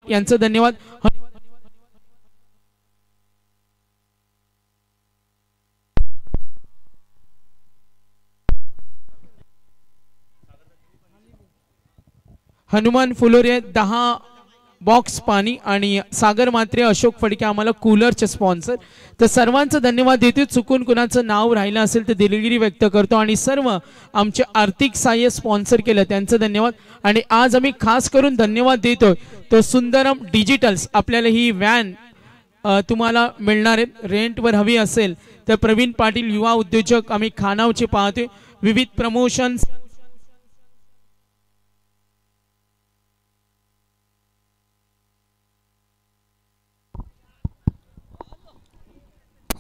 यांचं धन्यवाद। हनुमान फुलोरे 10 बॉक्स पाणी आणि सागर मात्रे अशोक फडके आम्हाला कूलरचे स्पॉन्सर। तर सर्वांचं धन्यवाद देतो। चुकून कुणाचं नाव राहिलं असेल तर दिलगिरी व्यक्त करतो आणि सर्व आमचे आर्थिक सहाय्य स्पॉन्सर केलं त्यांचं धन्यवाद। आणि आज आम्ही खास करून धन्यवाद देतो तो सुंदरम डिजिटल्स। आपल्याला ही व्हॅन तुम्हाला मिळणार आहे, रेंटवर हवी असेल तर प्रवीण पाटील युवा उद्योजक आम्ही खानावचे पाहतोय। विविध प्रमोशन्स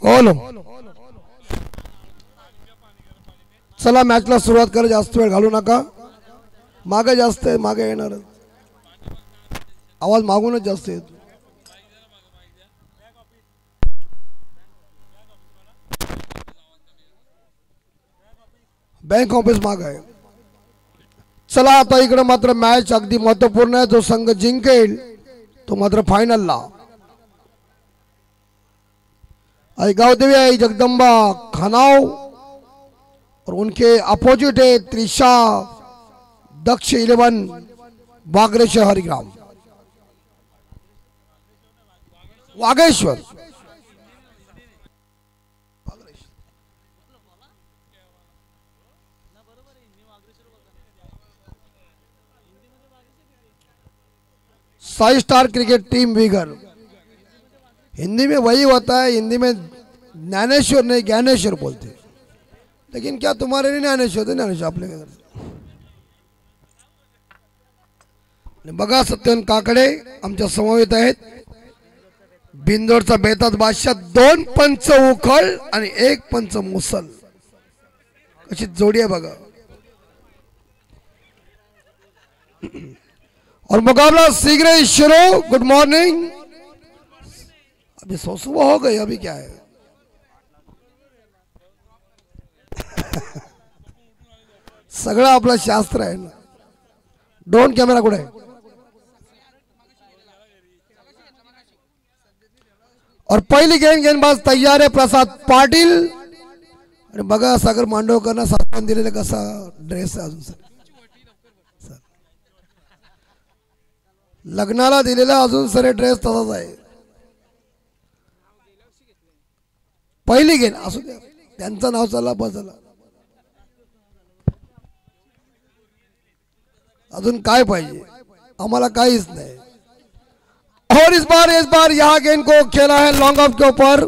होलो चला मॅचला सुरुवात करा, जास्त वेळ घालू नका। मागे जास्त आहे, मागे येणार आवाज मागूनच जास्त येतो। बँक ऑफिस माग आहे। चला आता इकडे मात्र मॅच अगदी महत्वपूर्ण आहे। जो संघ जिंकेल तो मात्र फायनलला। गाँव देवी आई जगदम्बा खानाव और उनके अपोजिट है त्रिशा दक्ष 11 बागरेश्वर हरिग्राम Vageshwar. Sai star cricket team विगर। हिंदी में वही होता है, हिंदी में ज्ञानेश्वर नहीं ज्ञानेश्वर बोलते, लेकिन क्या तुम्हारे नहीं ज्ञानेश्वर थे? ज्ञानेश्वर आपले बघा सत्यन काकडे आमच्या समवेत आहेत। बिंदोडचा बेताज बादशाह 2 पंच उखळ आणि 1 पंच मुसल, कशी जोडी आहे बघा। और मुकाबला शीघ्र ही शुरू। Good morning. अभी सुबह हो गई, अभी क्या है? सगळं आपलं शास्त्र आहे ना। ड्रोन कॅमेरा कुठे? और पहली गेंदबाज तैयार आहे प्रसाद पाटील। आणि बघा सागर मांडवकरना साथान दिलेला कसा ड्रेस आहे अजून सर लग्नाला दिलेला अजून सर ड्रेस तसाच आहे। पहिली गेंद असू द्या, त्यांचं नाव चला बसला। अजून काय पाहिजे आम्हाला? काहीच नाही। और इस बार यहाँ गेंद को खेला है लॉन्ग ऑफ के ऊपर,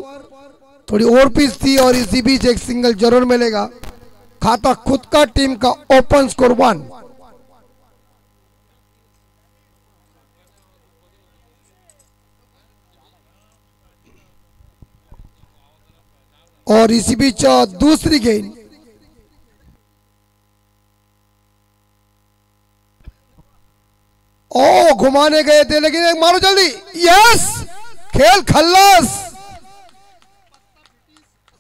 थोड़ी और पिच थी और इसी बीच एक सिंगल जरूर मिलेगा। खाता खुद का टीम का ओपन स्कोर 1। और इसी बीच दूसरी गेंद ओ घुमाने गए थे लेकिन एक मारो जल्दी। यस, खेल खल्लास।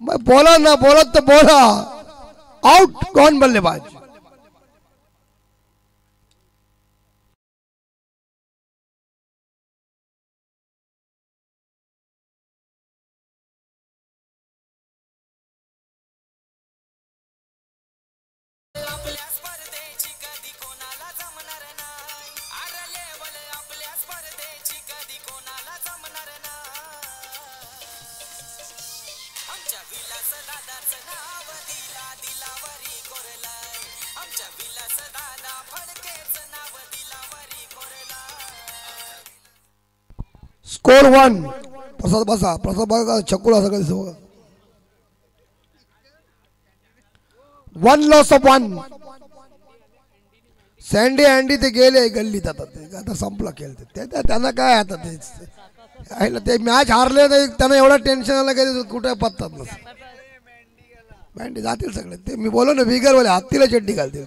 मैं बोला ना, बोला तो बोला आउट। कौन बल्लेबाज? स्कोर 1। प्रसाद बसा, प्रसाद बघा छकुला सगळं बघा। 1 लॉस ऑफ 1। सँडी अँडी ते गेले गल्लीत, आता संपला खेळ। त्यांना काय आता ते मॅच हारले तर त्यांना एवढा टेन्शन आलं की कुठे पत्तात नसतं। बँडी जातील सगळे ते। मी बोलो ना विगरवाले हातीला चड्डी घालतील।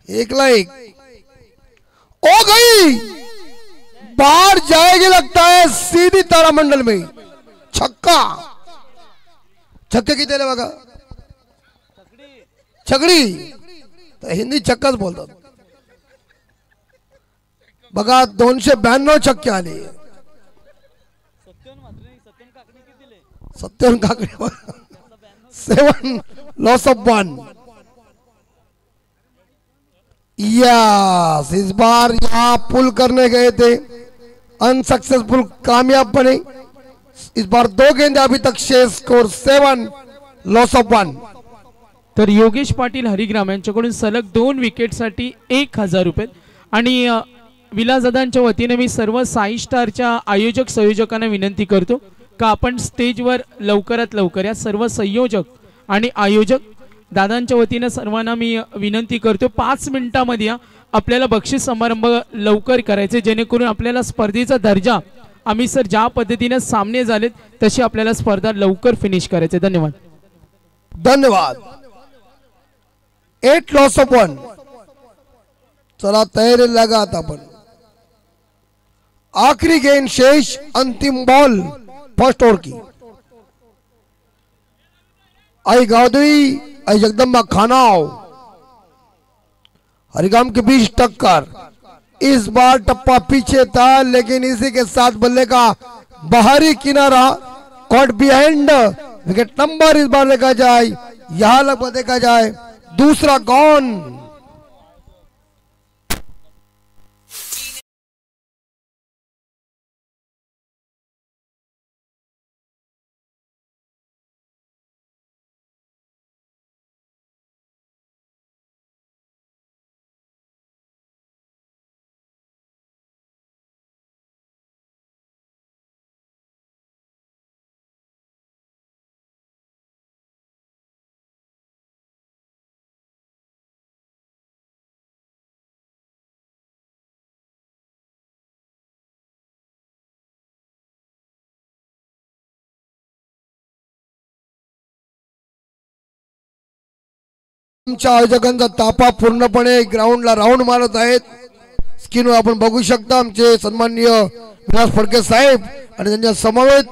1-1 ओ गई, बाहर जाएगी लगता है सीधी तारामंडल में। छक्का, छक्के किती आले बघा। छकडी तर हिंदी छक्काच बोलतात। बघा 292 छक्के आले. Satyan Kakade 7 loss of 1. Yes, इस बार यहाँ पुल करने गए थे अनसक्सेसफुल कामयाब बने. इस बार 2 गेंदे अभी तक शेष, स्कोर 7 लॉस ऑफ 1. तर योगेश पाटील हरिग्राम यांच्याकडून सलग 2 विकेटसाठी 1000 रुपये. आणि विलासदादांच्या वतीने मी सर्व साई स्टारच्या आयोजक संयोजकांना विनंती करतो का आपण स्टेजवर लवकरात लवकर या. सर्व संयोजक आणि आयोजक दादांच्या वतीने सर्वांना मी विनंती करतो 5 मिनिटांमध्ये या. आपल्याला बक्षीस समारंभ लवकर करायचे जेणेकरून आपल्याला स्पर्धेचा दर्जा आम्ही सर ज्या पद्धतीने सामने झालेत तशी आपल्याला स्पर्धा लवकर फिनिश करायचे. धन्यवाद. धन्यवाद. 8 लॉस ऑफ 1. चला तयारी लगा आता आपण. आखिरी गेंद शेष, अंतिम बॉल फर्स्ट ओवर की. आई गावदेवी, आई जगदम्बा खानाव, हरिगाम के बीच टक्कर. इस बार टप्पा पीछे था लेकिन इसी के साथ बल्ले का बाहरी किनारा कॉट बिहाइंड. विकेट नंबर इस बार देखा जाए, यहां लगभग देखा जाए दूसरा गॉन. आमच्या आयोजकांचा ताफा पूर्णपणे ग्राउंडला राऊंड मारत आहेत. स्क्रीनवर आपण बघू शकता आमचे सन्माननीय विलास फडके साहेब आणि त्यांच्या समवेत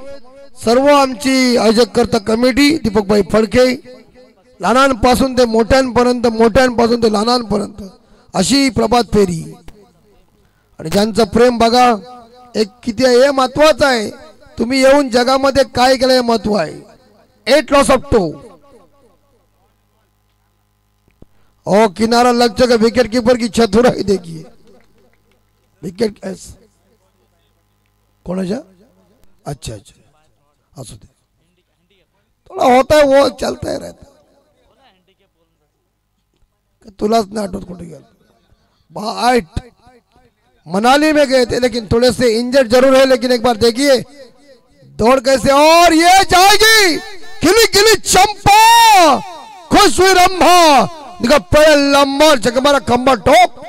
सर्व आमची आयोजककर्ता कमिटी, दीपकभाई फडके, लहानांपासून ते मोठ्यांपर्यंत, मोठ्यांपासून ते लहानांपर्यंत अशी प्रभात फेरी. आणि ज्यांचं प्रेम बघा एक किती आहे हे महत्वाचं आहे. तुम्ही येऊन जगामध्ये काय केलं हे महत्व आहे. 8 लॉस ऑफ 2. ओ किनारा लग चुका. विकेट कीपर की चतुराई देखिए. विकेट कोणाच्या? अच्छा अच्छा, असू दे, थोड़ा होता है वो, चलता है रहता. तुलाच नहीं आठवत कुठे गेला. 8 मनाली में गए थे लेकिन थोड़े से इंजर्ड जरूर है. लेकिन एक बार देखिए दौड़ कैसे, और ये जाएगी खिली खिली चंपा, खुश हुई रंभा, पहले लंबा जगमारा खंबा टॉप.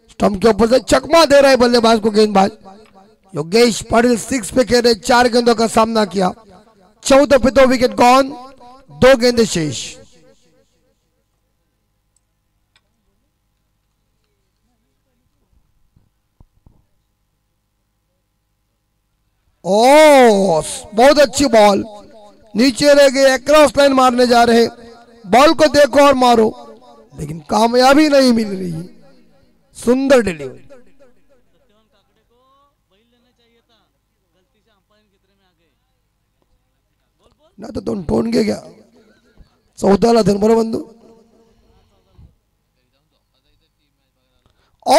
स्टंप के ऊपर से चकमा दे रहा है बल्लेबाज को गेंदबाज. योगेश पाटिल 6 पे खेले, 4 गेंदों का सामना किया. 14 पे 2 विकेट गॉन, 2 गेंदे शेष. ओ बहुत अच्छी बॉल, नीचे रह गए, क्रॉस लाइन मारने जा रहे. बॉल को देखो और मारो, लेकिन कामयाबी नहीं मिल रही. सुंदर डिलीवरी. ना तो 2 टोन के क्या 14 ला धन बरोबर बंधू. ओ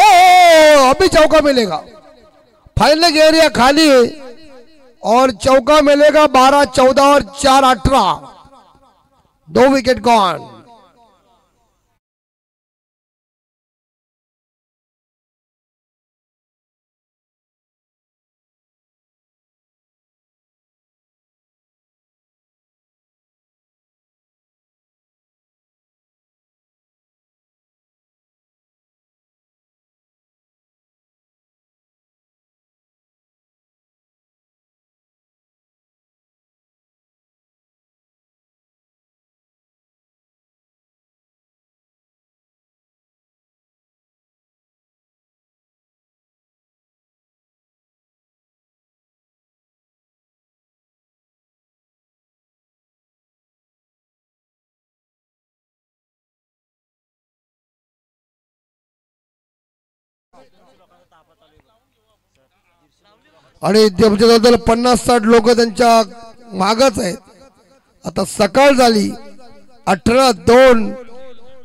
अभी चौका मिलेगा. फाइनल एरिया खाली है. और चौका मिलेगा 12-14 और 4-18, 2 विकेट गॉन। आणि जवळजवळ 50-60 लोक त्यांच्या मागच आहेत। आता सकाळ झाली, 18-2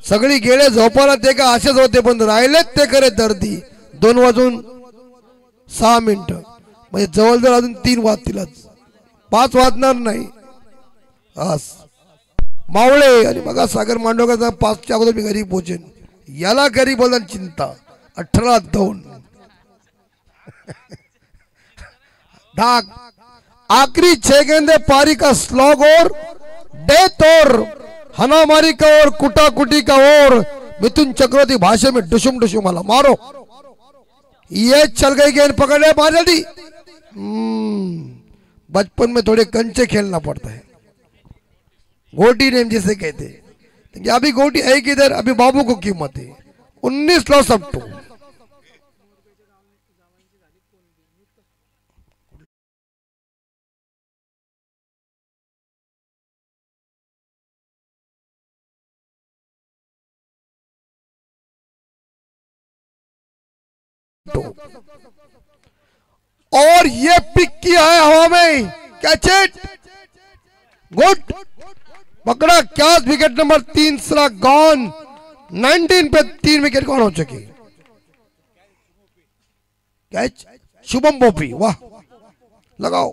सगळी गेले झोपायला, ते का असेच होते पण राहिलेत ते खरे दर्दी। 2 वाजून 6 मिनिटं म्हणजे जवळजवळ अजून 3 वाजतीलच, 5 वाजणार नाही बस मावळे। आणि बघा सागर मांडवकर 5च्या अगोदर मी घरी पोहोचेन, याला घरी बोलून चिंता। 18-2 धाक आखिरी 6 गेंदे पारी का स्लॉग और डेथ और हनामारी का और कुटाकुटी का और मिथुन चक्रवर्ती भाषा में डुशुम डुशुम वाला मारो। ये चल गई गेंद, पकड़े मार जल्दी। बचपन में थोड़े कंचे खेलना पड़ता है, गोटी नेम जिसे कहते हैं। अभी गोटी है किधर, अभी बाबू को कीमत है। 19 लॉस अप टू। और ये पिक किया है हवा में, कैच इट, गुड, पकड़ा क्या। Wicket number 3 gone. 19 पे 3 विकेट गॉन हो चुकी। कैच शुभम बोपी, वाह लगाओ।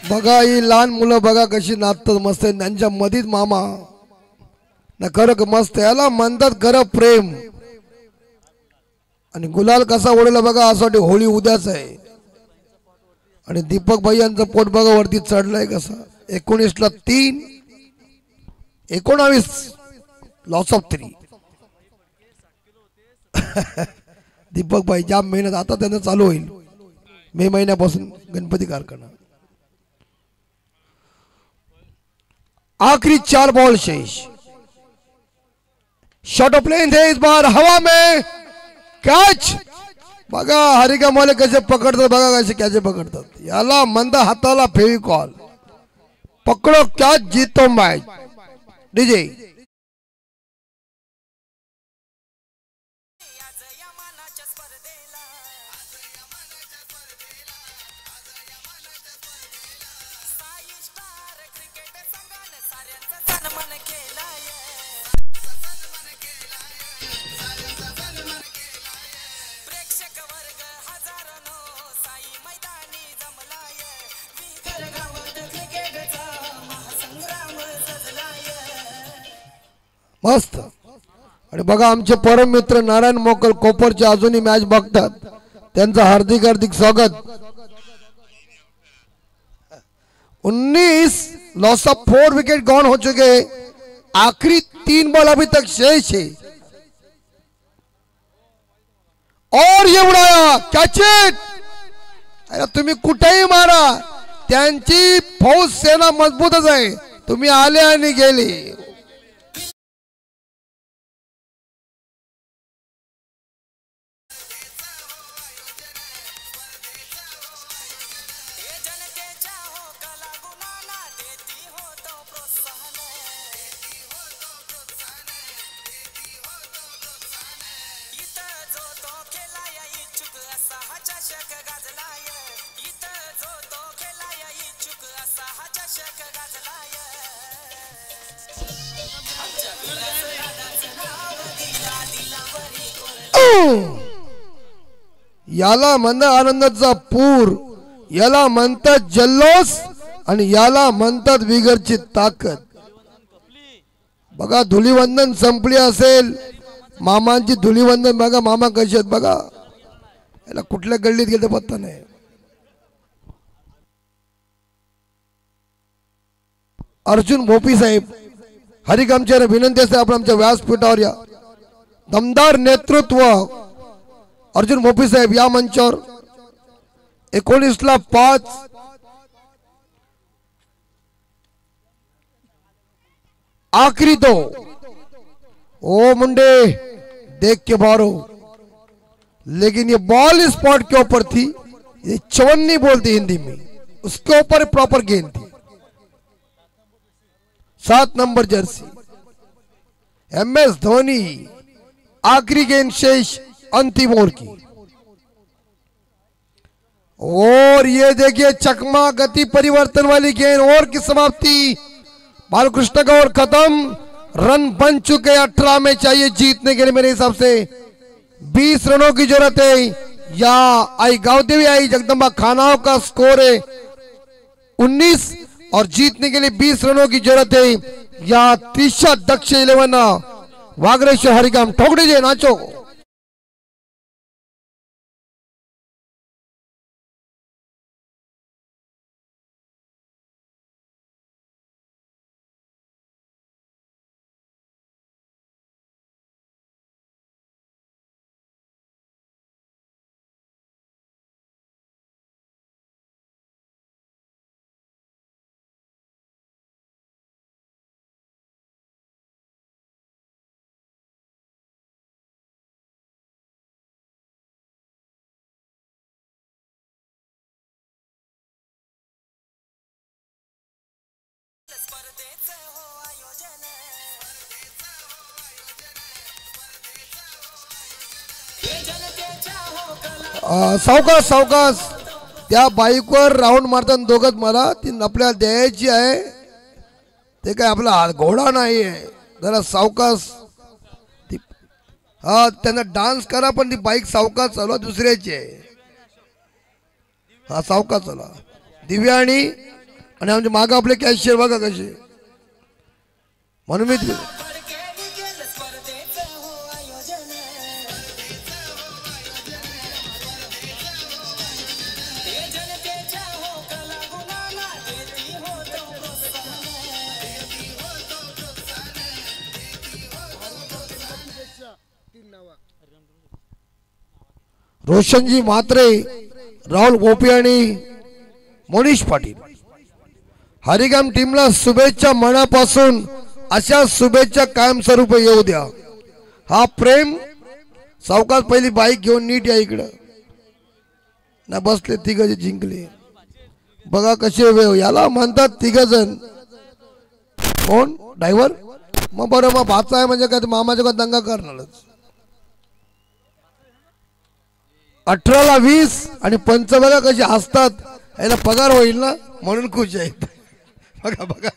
बघा ही लहान मुलं बघा कशी नाचतात मस्त, त्यांच्या मधीत मामा ना खरं मस्त, याला म्हणतात खरं प्रेम। आणि गुलाल कसा ओढला बघा, असं वाटतं होळी उद्याच आहे। आणि दीपक भाई यांचं पोट बघा वरती चढलंय कसं। 19ला 3, 19 लॉस ऑफ 3। दीपक भाई जाम मेहनत, आता त्यांना चालू होईल मे महिन्यापासून गणपती कारखाना। आखिरी 4 बॉल शेष, शॉट ऑफ लेंथ है इस बार हवा में, कैच। बघा हरिका मोले कसे पकडतात, बघा कसे कॅच पकडतात, याला मंद हाताला फेविकॉल। पकड़ो कैच, जीतो मैच। डीजे मस्त। आणि बघा आमचे परम मित्र नारायण मोकल कोपरचे अजूनही मॅच बघतात, त्यांचं हार्दिक हार्दिक स्वागत। 19 लॉस ऑफ 4 विकेट गॉन हो चुके। आखिरी 3 बॉल अभी तक शेष है। और ये उडाया, कैच इट। अरे तुम्ही कुठेही मारा, त्यांची फौज सेना मजबूतच आहे, तुम्ही आले आणि गेले। याला म्हणतात आनंदाचा पूर, याला म्हणतात जल्लोष आणि याला म्हणतात विगरची ताकद. बघा धुलीवंदन संपली असेल, मामांची धुलीवंदन बघा, मामा कसे आहेत बघा. याला कुठल्या गल्लीत गेलं पत्ता नाही. अर्जुन भोपी साहेब हरिकामच्या विनंती असते आपण आमच्या व्यासपीठावर या. दमदार नेतृत्व अर्जुन भोपी साहेब या मंचावर. 19ला 5 आखिरी दो. ओ मुंडे देख के मारो, लेकिन ये बॉल स्पॉट के ऊपर थी. ये चवन्नी बोलती हिंदी में, उसके ऊपर प्रॉपर गेंद थी. 7 नंबर जर्सी MS धोनी. आखिरी गेंद शेष अंतिम ओवर की. और ये देखिए चकमा गति परिवर्तन वाली गेंद. ओवर की समाप्ति. बालकृष्ण का ओवर खत्म. रन बन चुके 18 में. चाहिए जीतने के लिए मेरे हिसाब से 20 रनों की जरूरत है. या आई गावदेवी आई जगदम्बा खानाओं का स्कोर है 19 और जीतने के लिए 20 रनों की जरूरत है. या त्रिशा दक्ष 11 वागरेश्वर हरिकाम. ठोक दीजिए, नाचो. सावकाश सावकाश. त्या बाईकवर राऊंड मारताना दोघच मला ती आपल्याला द्यायची आहे. ते काय आपला घोडा नाही आहे. जरा सावकाश. हा त्यांना डान्स करा पण ती बाईक सावकाश चालवा, दुसऱ्याची आहे. हा सावकाश चालवा. दिव्या आणि आमचे मागं आपले कॅशियर बघा कसे. म्हणून मी रोशनजी म्हात्रे, राहुल गोपी आणि मोनिश पाटील. हरिकाम टीमला शुभेच्छा मनापासून. अशा शुभेच्छा कायमस्वरूपी येऊ द्या. हा प्रेम. सावकाश पहिली बाईक घेऊन नीट या इकडं. ना बसले तिघे जिंकले. बघा कसे याला म्हणतात तिघ जण. कोण ड्रायव्हर. मग बरं मग भाचा आहे म्हणजे काय मामाच्या का दंगा करणारच. 18ला 20 आणि पंच बघा कसे हसतात. याला पगार होईल ना म्हणून खुश आहेत. बघा बघा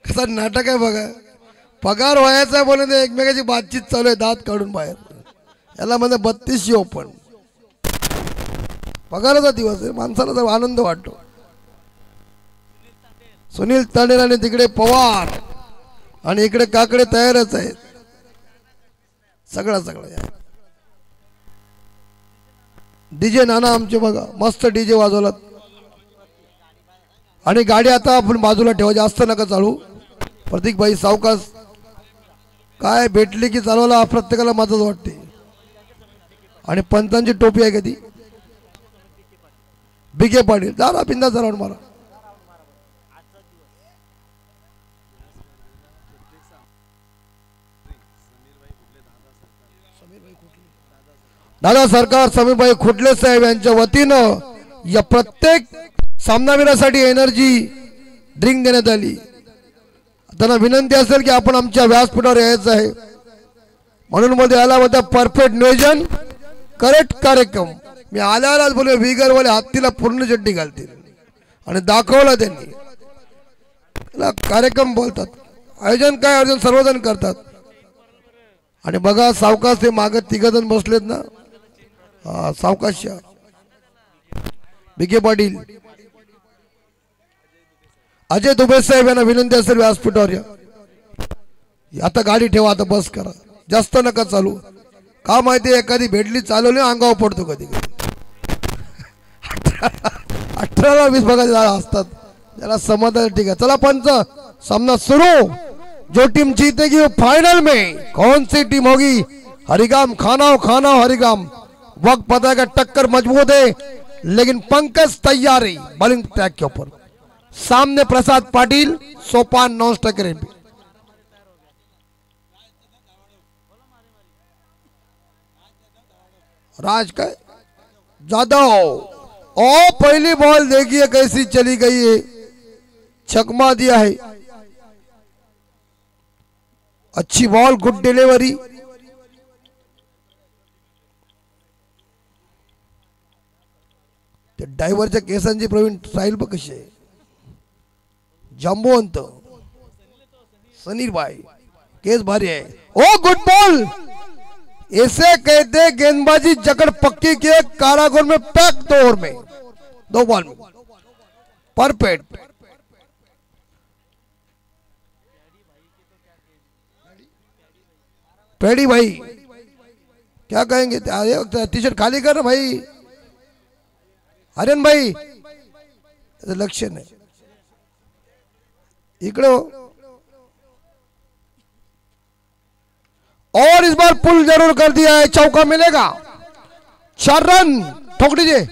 कसा नाटक आहे बघा. पगार व्हायचा म्हणून एकमेकाची बातचीत चालू आहे दात काढून बाहेर. याला म्हणजे 32 ओपन. पगाराचा दिवस आहे. माणसाला तर आनंद वाटतो. सुनील तांडेल आणि तिकडे पवार आणि इकडे काकडे तयारच आहेत. सगळं डीजे नाना आमचे बघा मस्त डीजे वाजवलात. आणि गाडी आता आपण बाजूला ठेवा, जास्त नका चालू. प्रतीक भाई सावकाश. काय भेटली की चालवायला प्रत्येकाला मदत वाटते. आणि पंतांची टोपी आहे कधी बिगे पाटील. जरा बिंदा जरा मला. दादा सरकार समीरभाई खुटले साहेब यांच्या वतीनं या प्रत्येक सामनावीरासाठी एनर्जी ड्रिंक देण्यात आली. त्यांना विनंती असेल की आपण आमच्या व्यासपीठावर यायचं आहे. म्हणून मध्ये आला होता परफेक्ट नियोजन करेक्ट कार्यक्रम. मी आल्यालाच बोललो विगरवाले हत्तीला पूर्ण चड्डी घालतील आणि दाखवला त्यांनी. कार्यक्रम बोलतात. आयोजन काय आयोजन सर्वजण करतात. आणि बघा सावकाश ते मागं तिघजण बसलेत ना. सावकाश विखे पाटील अजय दुबे साहेब यांना विनंती असेल व्यासपीठावर या. आता गाडी ठेवा, आता बस करा, जास्त नका चालू. का माहिती एखादी भेटली चालवली अंगावर पडतो कधी कधी. 18-20 बघा असतात त्याला समाधान. ठीक है चला पंच सामना शुरू. जो टीम जीतेगी वो फाइनल में कौन सी टीम होगी? हरिगाम खाना हरिगाम. वक्त पता है कि टक्कर मजबूत है लेकिन पंकज तैयार है बॉलिंग ट्रैक के ऊपर. सामने प्रसाद पाटिल सोपान नॉन स्ट्राइकर एमपी. राज का जादव ओ पहली बॉल देखिए कैसी चली गई है, छकमा दिया है. अच्छी बॉल, गुड डिलीवरी. डायव्हरच्या केसांची प्रवीण स्टाईल बघ कशी आहे. जांबुवंत सनीर भाई केस भारी है. ओ गुड बॉल. ऐसे कहते गेंदबाजी जकड़ पक्की के कारागोर में पैक 2 ओवर में 2 बॉल में परफेक्ट. पेड़ी भाई क्या कहेंगे? टी शर्ट खाली कर भाई. आर्यन भाई लक्ष्य नाही इकडे हो. और इस बार पुल जरूर कर दिया है, चौका मिलेगा. 4 रन ठोक दीजिए.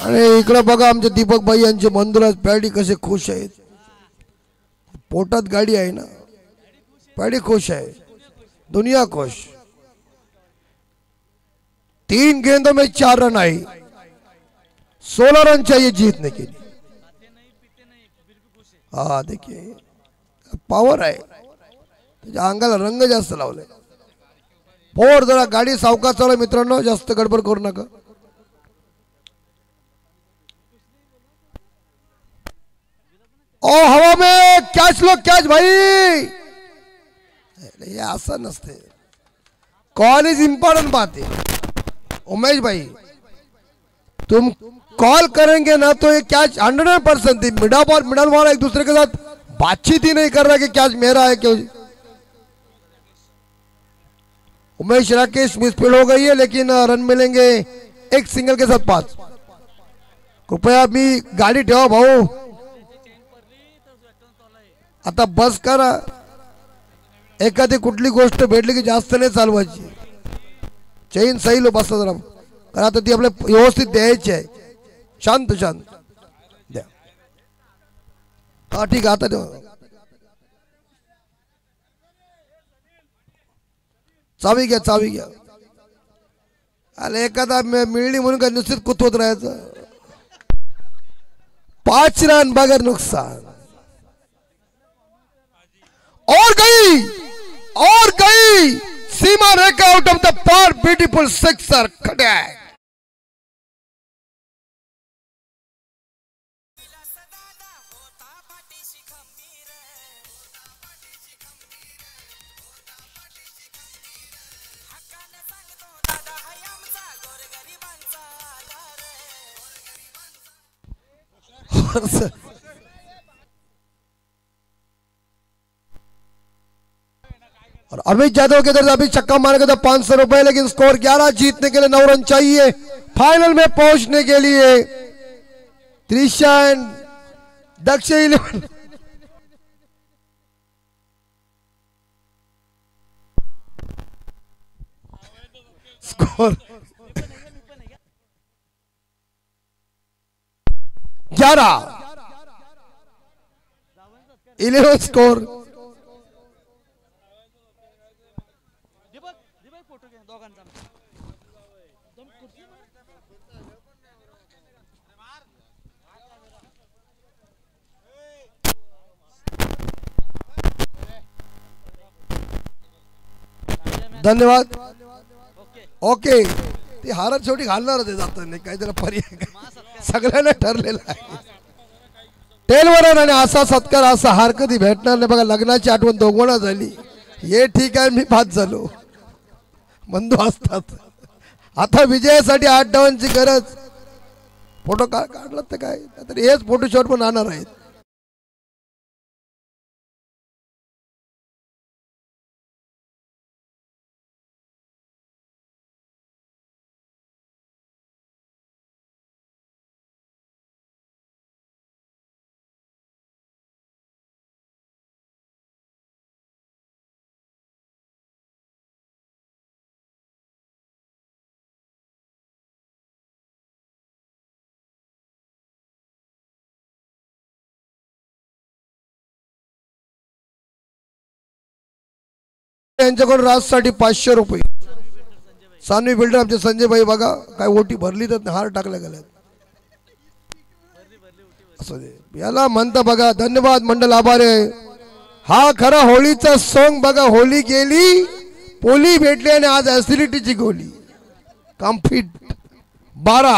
आणि इकडे बघा आमचे दीपक भाई यांचे मंदुराज पॅडी कसे खुश आहेत. पोटात गाडी आहे ना, पॅडी खुश आहे, दुनिया खुश. 3 गेंदों में 4 रन आए. 16 रन चाहिए जीतने के लिए. हाँ देखिए पावर आहे, त्याच्या अंगाला रंग जास्त लावले. फोर जरा गाडी सावकाश चालवा मित्रांनो, जास्त गडबड करू नका. ओ हवा में कैच लो, कैच भाई. ये असं नसते. कॉल इज इंपॉर्टेंट बात है. उमेश भाई तुम कॉल करेंगे ना तो ये कैच 100% मिडल बॉल एक दूसरे के साथ बातचीत ही नहीं कर रहा कि कैच मेरा है क्यों. उमेश राकेश मिसफील्ड हो गई है लेकिन रन मिलेंगे एक सिंगल के साथ 5. कृपया मी गाडी ठेवा भाऊ. आता बस करा. एखादी कुठली गोष्ट भेटली की जास्त नाही चालवायची. चैन सैल बसा जरा, कारण आता ती आपल्या व्यवस्थित द्यायची आहे. शांत शांत द्या. हा ठीक आहे आता द्या. चावी घ्या, चावी घ्या. अरे एखादा मिळणी म्हणून काय नुसतीच कुतवत राहायचं. 5 रन बगैर नुकसान. और गई सीमा रेखा आउट ऑफ द पार. ब्यूटीफुल सिक्सर कटैक. और अमित यादव के तरफ अभी छक्का मारेगा तो 500 रुपए, लेकिन स्कोर 11. जीतने के लिए 9 रन चाहिए फाइनल में पहुंचने के लिए. Trisha and Daksh 11 score 11 score. धन्यवाद. ओके ती हारच शेवटी घालणारच आहे जाताना, काही त्याला पर्याय काय, सगळ्यांना ठरलेलं आहे. टेलवरण आणि असा सत्कार असा हार कधी भेटणार नाही बघा. लग्नाची आठवण दोघांना झाली, हे ठीक आहे, मी बाद झालो. बंधू असतात. आता विजयासाठी 8 डावांची गरज. फोटो काढला तर काय, तर हेच फोटोशॉट पण राहणार आहेत. यांच्याकडून राजसाठी 500 रुपये. सानवी बिल्डर आमचे संजय भाई बघा, काय ओटी भरली तर हार टाकल्या गेल्यात. असं दे याला म्हणता बघा. धन्यवाद मंडळ, आभार आहे. हा खरा होळीचा सॉंग बघा. होळी गेली, पोली भेटली आणि आज ऍसिडिटीची गोळी. कॉम्फिट 12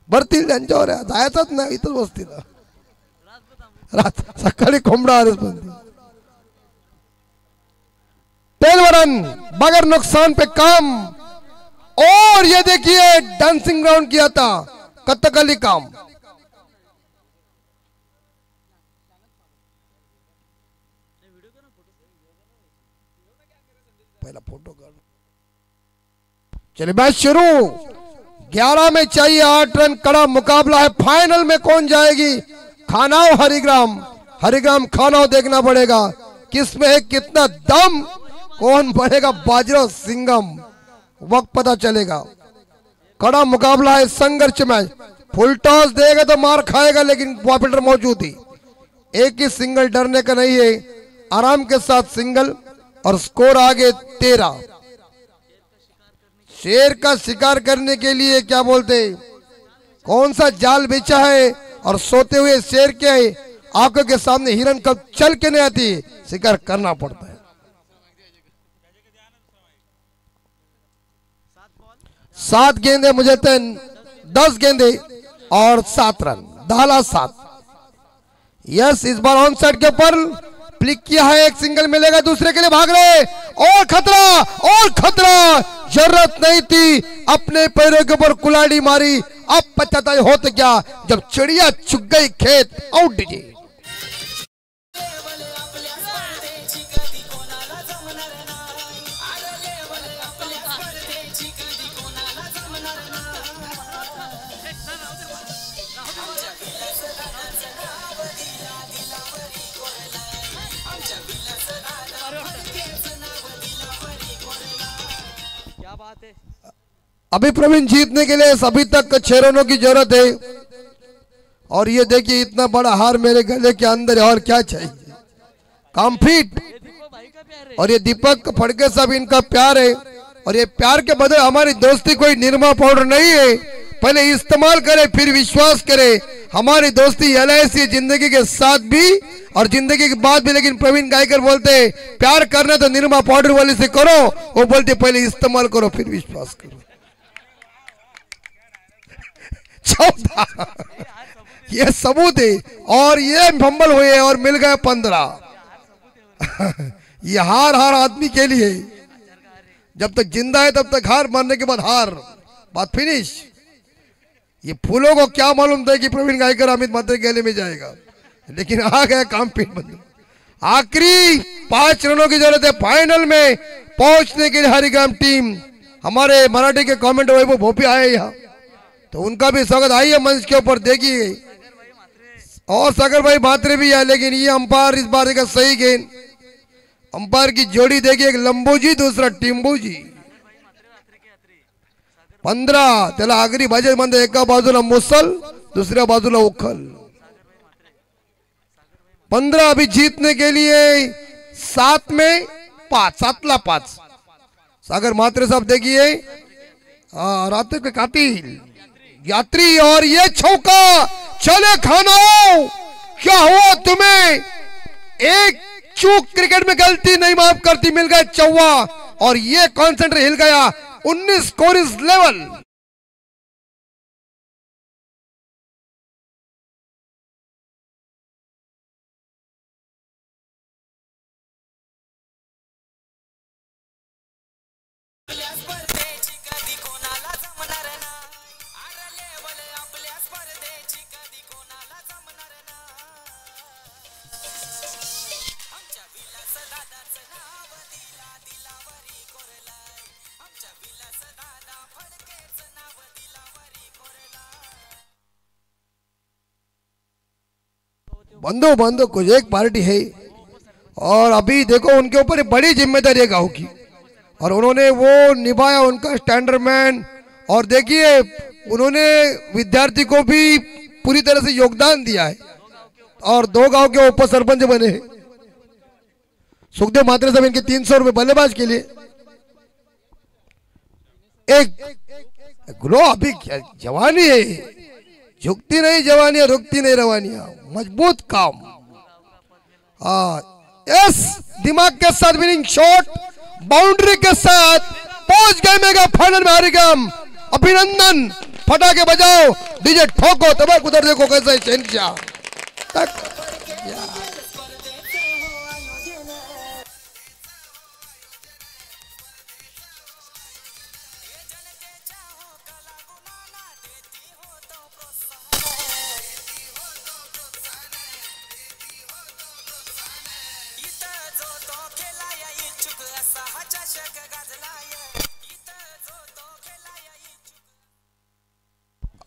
भरतील त्यांच्यावर, जायचंच नाही, इथंच बसतील. सकाळी कोंबडा आरस बनतील. तेलवरन बगैर नुकसान पे काम. और ये देखिए डांसिंग ग्राउंड किया था, कथकली काम. पहला फोटो कर. चलिए मैच शुरू. 11 में चाहिए 8 रन. कड़ा मुकाबला है. फाइनल में कौन जाएगी? खानाव हरिग्राम. हरिग्राम खानाव देखना पड़ेगा किसमें है कितना दम. कौन बढ़ेगा बाजीराव सिंघम, वक्त पता चलेगा. कड़ा मुकाबला है, संघर्ष मैच. फुल टॉस देगा तो मार खाएगा, लेकिन पॉपिटर मौजूद ही. एक ही सिंगल, डरने का नहीं है. आराम के साथ सिंगल और स्कोर आगे 13. शेर का शिकार करने के लिए क्या बोलते, कौन सा जाल बिछा है और सोते हुए शेर के आंखों के सामने हिरन कब चल के नहीं आती, शिकार करना पड़ता है. 7 गेंदे मुझे 10 गेंदे और 7 रन. 10-7. यस, इस बार ऑन साइड के ऊपर फ्लिक किया है. एक सिंगल मिलेगा, दूसरे के लिए भाग रहे. और खतरा, और खतरा. जरूरत नहीं थी, अपने पैरों के ऊपर कुल्हाड़ी मारी. अब पता होता क्या जब चिड़िया चुग गई खेत. आउट दीजिए. अभी प्रवीण जीतने के लिए अभी तक 6 रनों की जरूरत है. और ये देखिए इतना बड़ा हार मेरे गले के अंदर है, और क्या चाहिए. कॉम्फिट. और ये दीपक फड़के साहब, इनका प्यार है. और ये प्यार के बदले हमारी दोस्ती कोई निरमा पाउडर नहीं है. पहले इस्तेमाल करे फिर विश्वास करे. हमारी दोस्ती LIC जिंदगी के साथ भी और जिंदगी के बाद भी. लेकिन प्रवीण गायकर बोलते प्यार करना तो निरमा पाउडर वाले से करो, वो बोलते पहले इस्तेमाल करो फिर विश्वास करो. 14 ये सबूत है. और ये फंबल हुए और मिल गए 15. ये हार आदमी के लिए. जब तक जिंदा है तब तक हार, मरने के बाद हार, बात फिनिश. ये फूलों को क्या मालूम था कि प्रवीण गायकर अमित मात्रे गले में जाएगा, लेकिन आ गया काम पेट बंद. आखिरी 5 रनों की जरूरत है फाइनल में पहुंचने के लिए. हरिग्राम टीम, हमारे मराठी के कमेंट वैभव भोपी आए यहाँ, तो उनका भी स्वागत. आइए मंच के ऊपर देखिए. और सागर भाई मात्रे भी है. लेकिन ये अंपायर इस बार का सही गेंद. अंपायर की जोड़ी देखिए, एक लंबूजी दूसरा टिंबूजी. 15 त्याला आगरी भाजी म्हणते. एका बाजूला मुसल, दुसऱ्या बाजूला उखल. 15 अभी जीतने के लिए 7 में 5, 7ला 5. सागर मात्रे साहब देखिए, रात के कातिल यात्री. और ये चौका. चले खानाओ, क्या हुआ तुम्हें. एक चूक क्रिकेट में गलती नहीं माफ करती. मिल गए 54 और ये कॉन्सेंट्रेट हिल गया. 19 स्कोर इज लेवल। बंदो बंदो कुछ एक पार्टी है और अभी देखो उनके ऊपर एक बड़ी जिम्मेदारी है गांव की, और उन्होंने वो निभाया उनका स्टैंडर्ड मैन। और देखिए उन्होंने विद्यार्थी को भी पूरी तरह से योगदान दिया है और 2 गांव के उप सरपंच बने हैं। सुखदेव मात्रे साहब इनके 300 रुपए बल्लेबाज के लिए। एक ग्लो अभी जवानी है, झुकती नहीं जवानियां, रुकती नहीं रवानियां, मजबूत काम। यस, दिमाग के साथ विनिंग शॉट, बाउंड्री के साथ पहुंच गए मेगा फाइनल में हरिगम। अभिनंदन, फटाके बजाओ, डीजे ठोको, तब उधर देखो कैसा है शहनशाह तक।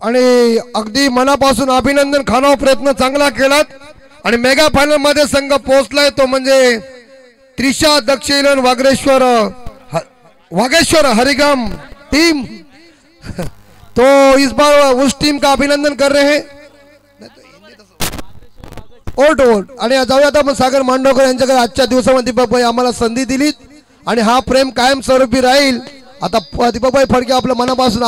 आणि अगदी मनापासून अभिनंदन खानो, प्रयत्न चांगला केलात आणि मेगा फायनल मध्ये संघ पोहोचलाय तो म्हणजे त्रिशा दक्षिण वागेश्वर हरिगम टीम। तो इस बार उस टीम का अभिनंदन कर रहे हैं। ओल्ड आणि जाऊयात आपण सागर मांडवकर यांच्याकडे। आजच्या दिवसामध्ये दीपकभाई आम्हाला संधी दिलीत आणि हा प्रेम कायम स्वरूपी राहील। आता दीपकभाई फडके आपल्या मनापासून